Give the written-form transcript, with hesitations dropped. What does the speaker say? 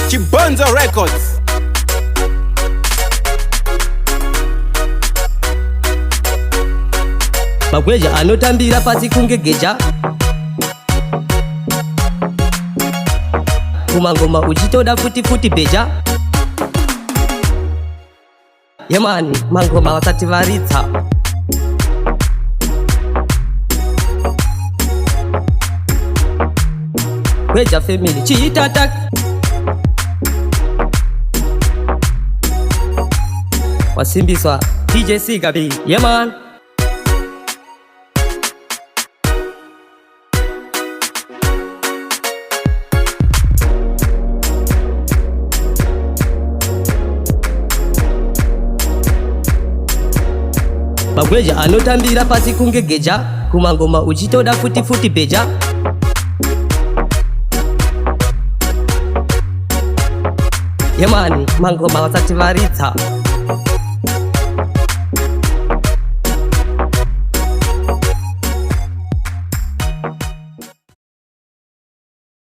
Chibonzo Records. Magweja anotambira pasi kungegeja kumangoma uchitoda futi beja yemani mangoma wasati varitsa Gweja family chiitatak wasimbiswa DJ Sigabi yeman Magweja anotambira pasi kungegeja kumangoma uchitoda futi beja yemani mangoma wasati varitsa